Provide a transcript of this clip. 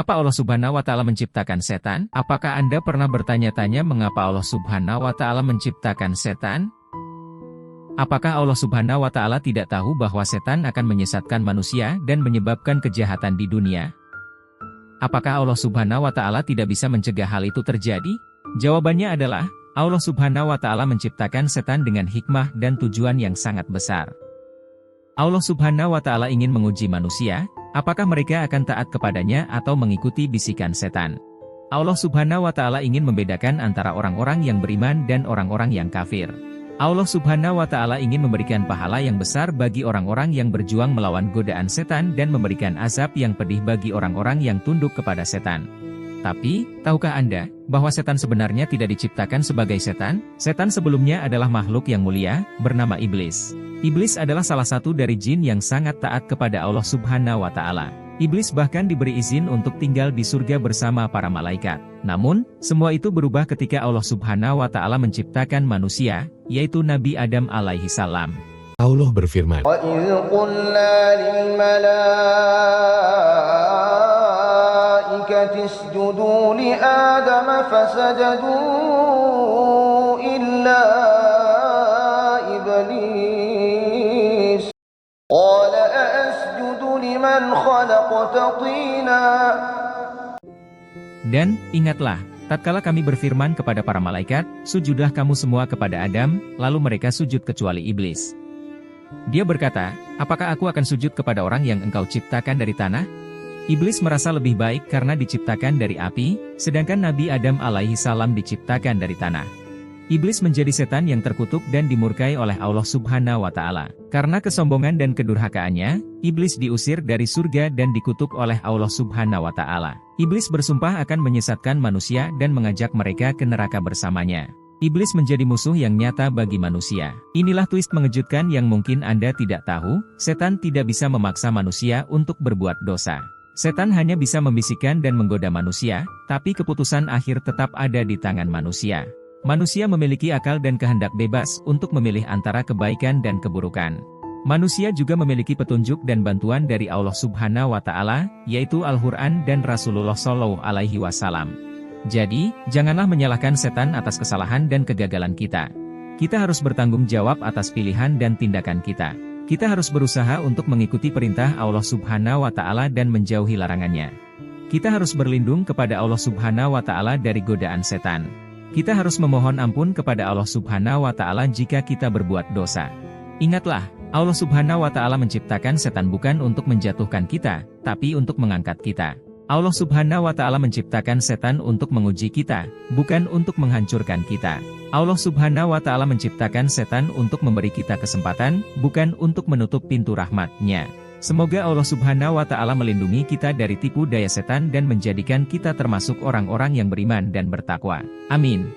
Mengapa Allah Subhanahu wa Ta'ala menciptakan setan? Apakah Anda pernah bertanya-tanya mengapa Allah Subhanahu wa Ta'ala menciptakan setan? Apakah Allah Subhanahu wa Ta'ala tidak tahu bahwa setan akan menyesatkan manusia dan menyebabkan kejahatan di dunia? Apakah Allah Subhanahu wa Ta'ala tidak bisa mencegah hal itu terjadi? Jawabannya adalah, Allah Subhanahu wa Ta'ala menciptakan setan dengan hikmah dan tujuan yang sangat besar. Allah Subhanahu wa Ta'ala ingin menguji manusia, apakah mereka akan taat kepadanya atau mengikuti bisikan setan. Allah Subhanahu wa Ta'ala ingin membedakan antara orang-orang yang beriman dan orang-orang yang kafir. Allah Subhanahu wa Ta'ala ingin memberikan pahala yang besar bagi orang-orang yang berjuang melawan godaan setan dan memberikan azab yang pedih bagi orang-orang yang tunduk kepada setan. Tapi, tahukah Anda, bahwa setan sebenarnya tidak diciptakan sebagai setan? Setan sebelumnya adalah makhluk yang mulia, bernama Iblis. Iblis adalah salah satu dari jin yang sangat taat kepada Allah Subhanahu wa Ta'ala. Iblis bahkan diberi izin untuk tinggal di surga bersama para malaikat. Namun, semua itu berubah ketika Allah Subhanahu wa Ta'ala menciptakan manusia, yaitu Nabi Adam alaihi salam. Allah berfirman, اسجدوا لآدم فسجدوا إلا إبليس قال أأسجد لمن خلقت طينا. Dan, ingatlah, tatkala kami berfirman kepada para malaikat, sujudlah kamu semua kepada Adam, lalu mereka sujud kecuali Iblis. Dia berkata, apakah aku akan sujud kepada orang yang engkau ciptakan dari tanah? Iblis merasa lebih baik karena diciptakan dari api, sedangkan Nabi Adam alaihi salam diciptakan dari tanah. Iblis menjadi setan yang terkutuk dan dimurkai oleh Allah Subhanahu wa Ta'ala. Karena kesombongan dan kedurhakaannya, Iblis diusir dari surga dan dikutuk oleh Allah Subhanahu wa Ta'ala. Iblis bersumpah akan menyesatkan manusia dan mengajak mereka ke neraka bersamanya. Iblis menjadi musuh yang nyata bagi manusia. Inilah twist mengejutkan yang mungkin Anda tidak tahu, setan tidak bisa memaksa manusia untuk berbuat dosa. Setan hanya bisa membisikkan dan menggoda manusia, tapi keputusan akhir tetap ada di tangan manusia. Manusia memiliki akal dan kehendak bebas untuk memilih antara kebaikan dan keburukan. Manusia juga memiliki petunjuk dan bantuan dari Allah Subhanahu wa Ta'ala, yaitu Al-Quran dan Rasulullah Shallallahu Alaihi Wasallam. Jadi, janganlah menyalahkan setan atas kesalahan dan kegagalan kita. Kita harus bertanggung jawab atas pilihan dan tindakan kita. Kita harus berusaha untuk mengikuti perintah Allah Subhanahu wa Ta'ala dan menjauhi larangannya. Kita harus berlindung kepada Allah Subhanahu wa Ta'ala dari godaan setan. Kita harus memohon ampun kepada Allah Subhanahu wa Ta'ala jika kita berbuat dosa. Ingatlah, Allah Subhanahu wa Ta'ala menciptakan setan bukan untuk menjatuhkan kita, tapi untuk mengangkat kita. Allah Subhanahu wa Ta'ala menciptakan setan untuk menguji kita, bukan untuk menghancurkan kita. Allah Subhanahu wa Ta'ala menciptakan setan untuk memberi kita kesempatan, bukan untuk menutup pintu rahmat-Nya. Semoga Allah Subhanahu wa Ta'ala melindungi kita dari tipu daya setan dan menjadikan kita termasuk orang-orang yang beriman dan bertakwa. Amin.